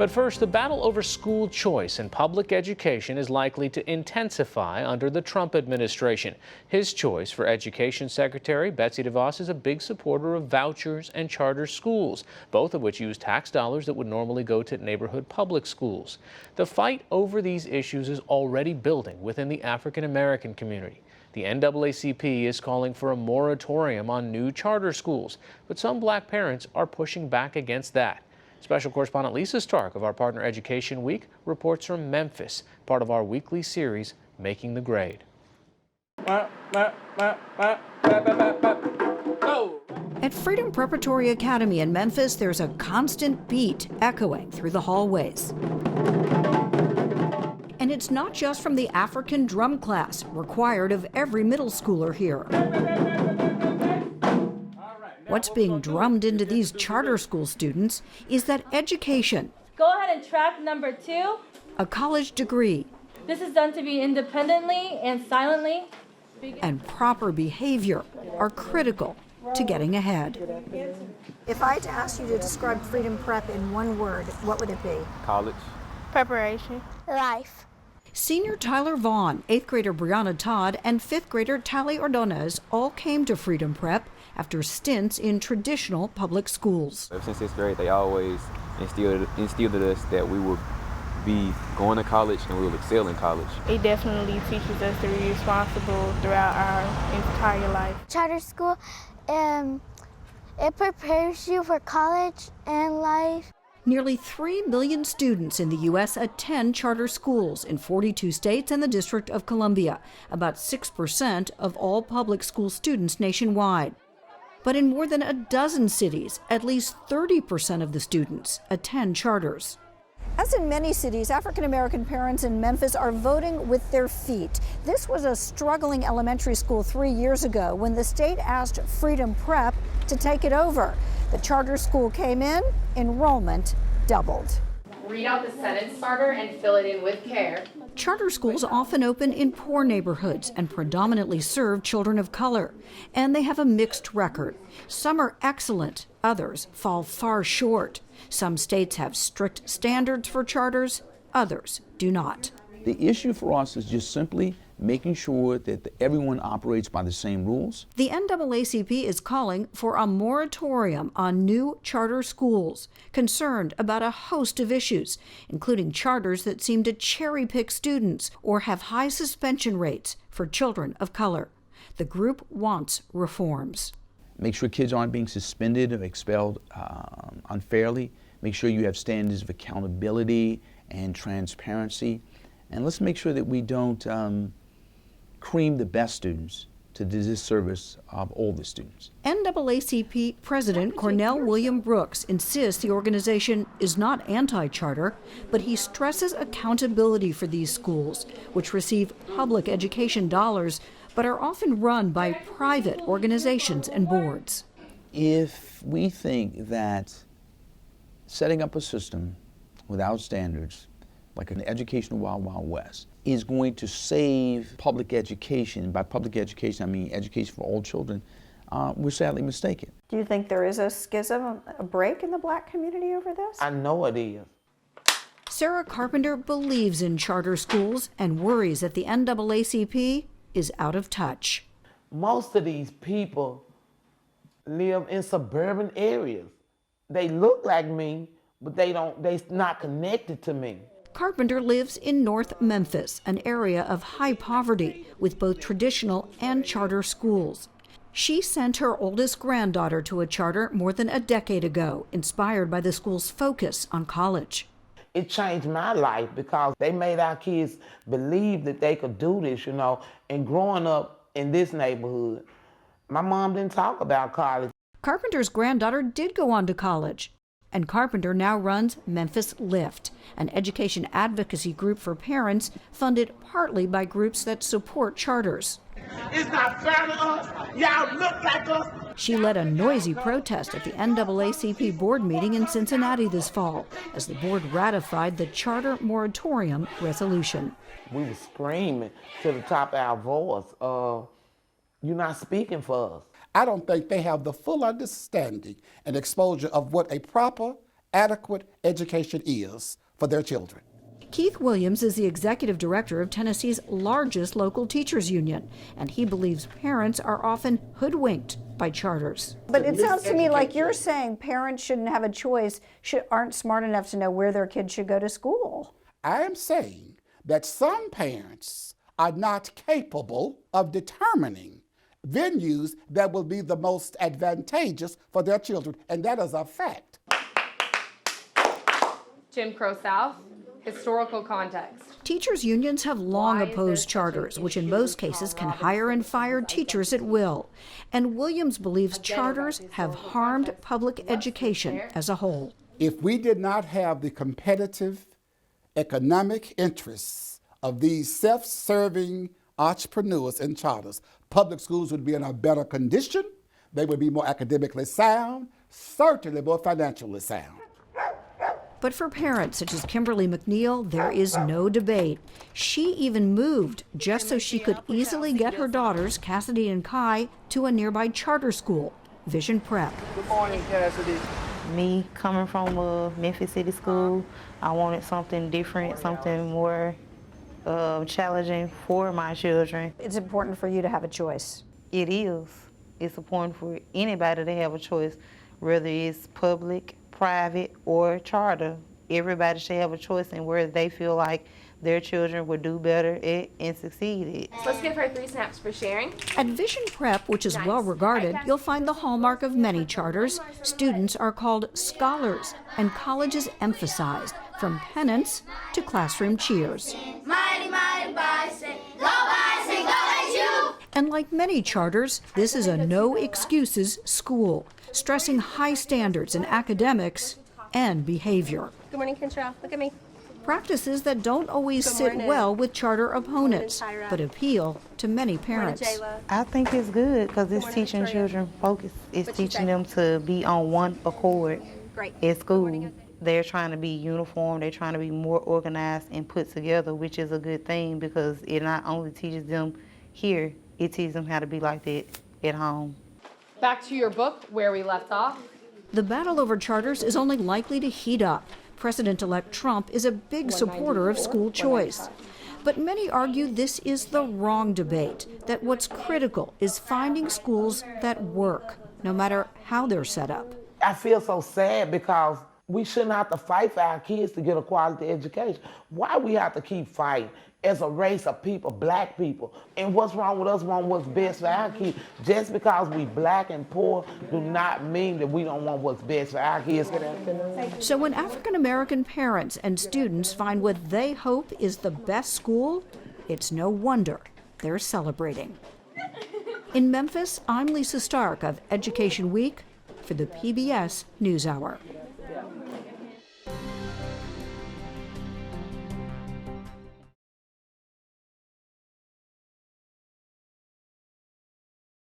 But first, the battle over school choice and public education is likely to intensify under the Trump administration. His choice for Education Secretary Betsy DeVos is a big supporter of vouchers and charter schools, both of which use tax dollars that would normally go to neighborhood public schools. The fight over these issues is already building within the African American community. The NAACP is calling for a moratorium on new charter schools, but some black parents are pushing back against that. Special correspondent Lisa Stark of our partner Education Week reports from Memphis, part of our weekly series, Making the Grade. At Freedom Preparatory Academy in Memphis, there's a constant beat echoing through the hallways. And it's not just from the African drum class required of every middle schooler here. What's being drummed into these charter school students is that education. Go ahead and track number 2. A college degree. This is done to be independently and silently. And proper behavior are critical to getting ahead. If I had to ask you to describe Freedom Prep in one word, what would it be? College. Preparation. Life. Senior Tyler Vaughn, 8th grader Brianna Todd, and 5th grader Tally Ordonez all came to Freedom Prep after stints in traditional public schools. Ever since 6th grade, they always instilled in us that we would be going to college and we will excel in college. It definitely teaches us to be responsible throughout our entire life. Charter school, it prepares you for college and life. Nearly 3 million students in the U.S. attend charter schools in 42 states and the District of Columbia, about 6% of all public school students nationwide. But in more than a dozen cities, at least 30% of the students attend charters. As in many cities, African American parents in Memphis are voting with their feet. This was a struggling elementary school 3 years ago when the state asked Freedom Prep to take it over. The charter school came in, enrollment doubled. Read out the sentence starter and fill it in with care. Charter schools often open in poor neighborhoods and predominantly serve children of color. And they have a mixed record. Some are excellent, others fall far short. Some states have strict standards for charters, others do not. The issue for us is just simply making sure that everyone operates by the same rules. The NAACP is calling for a moratorium on new charter schools, concerned about a host of issues, including charters that seem to cherry-pick students or have high suspension rates for children of color. The group wants reforms. Make sure kids aren't being suspended or expelled unfairly. Make sure you have standards of accountability and transparency. And let's make sure that we don't cream the best students to the disservice of all the students. NAACP President Cornell William Brooks insists the organization is not anti-charter, but he stresses accountability for these schools, which receive public education dollars but are often run by private organizations and boards. If we think that setting up a system without standards, like an educational Wild Wild West, is going to save public education. By public education, I mean education for all children. We're sadly mistaken. Do you think there is a schism, a break in the black community over this? I know it is. Sarah Carpenter believes in charter schools and worries that the NAACP is out of touch. Most of these people live in suburban areas. They look like me, but they're not connected to me. Carpenter lives in North Memphis, an area of high poverty with both traditional and charter schools. She sent her oldest granddaughter to a charter more than a decade ago, inspired by the school's focus on college. It changed my life because they made our kids believe that they could do this, you know. And growing up in this neighborhood, my mom didn't talk about college. Carpenter's granddaughter did go on to college, and Carpenter now runs Memphis Lift, an education advocacy group for parents funded partly by groups that support charters. It's not fair to us. Y'all look like us. She led a noisy protest at the NAACP board meeting in Cincinnati this fall as the board ratified the charter moratorium resolution. We were screaming to the top of our voice, you're not speaking for us. I don't think they have the full understanding and exposure of what a proper adequate education is for their children. Keith Williams is the executive director of Tennessee's largest local teachers union, and he believes parents are often hoodwinked by charters. But it sounds to me like you're saying parents shouldn't have a choice, aren't smart enough to know where their kids should go to school. I am saying that some parents are not capable of determining venues that will be the most advantageous for their children, and that is a fact. Jim Crow South, historical context. Teachers' unions have long opposed charters, which in most cases can hire and fire teachers at will. And Williams believes charters have harmed public education as a whole. If we did not have the competitive economic interests of these self-serving entrepreneurs and charters, public schools would be in a better condition, they would be more academically sound, certainly more financially sound. But for parents such as Kimberly McNeil, there is no debate. She even moved just so she could easily get her daughters, Cassidy and Kai, to a nearby charter school, Vision Prep. Good morning, Cassidy. Me coming from a Memphis City school, I wanted something different, something more challenging for my children. It's important for you to have a choice. It is. It's important for anybody to have a choice, whether it's public, private, or charter. Everybody should have a choice in where they feel like their children would do better at and succeed at. So let's give her 3 snaps for sharing. At Vision Prep, which is well regarded, you'll find the hallmark of many charters. Students are called scholars, and colleges emphasized, from pennants to classroom cheers. Mighty, mighty bison, go bison, go at you! And like many charters, this is a no excuses school, stressing high standards in academics and behavior. Good morning, Kentra. Look at me. Practices that don't always sit well with charter opponents, but appeal to many parents. I think it's good because it's teaching children focus. It's teaching them to be on one accord at school. They're trying to be uniform. They're trying to be more organized and put together, which is a good thing because it not only teaches them here, it teaches them how to be like that at home. Back to your book, where we left off. The battle over charters is only likely to heat up. President-elect Trump is a big supporter of school choice. But many argue this is the wrong debate, that what's critical is finding schools that work, no matter how they're set up. I feel so sad because we shouldn't have to fight for our kids to get a quality education. Why we have to keep fighting as a race of people, black people? And what's wrong with us wanting what's best for our kids? Just because we black and poor do not mean that we don't want what's best for our kids. So when African American parents and students find what they hope is the best school, it's no wonder they're celebrating. In Memphis, I'm Lisa Stark of Education Week for the PBS NewsHour.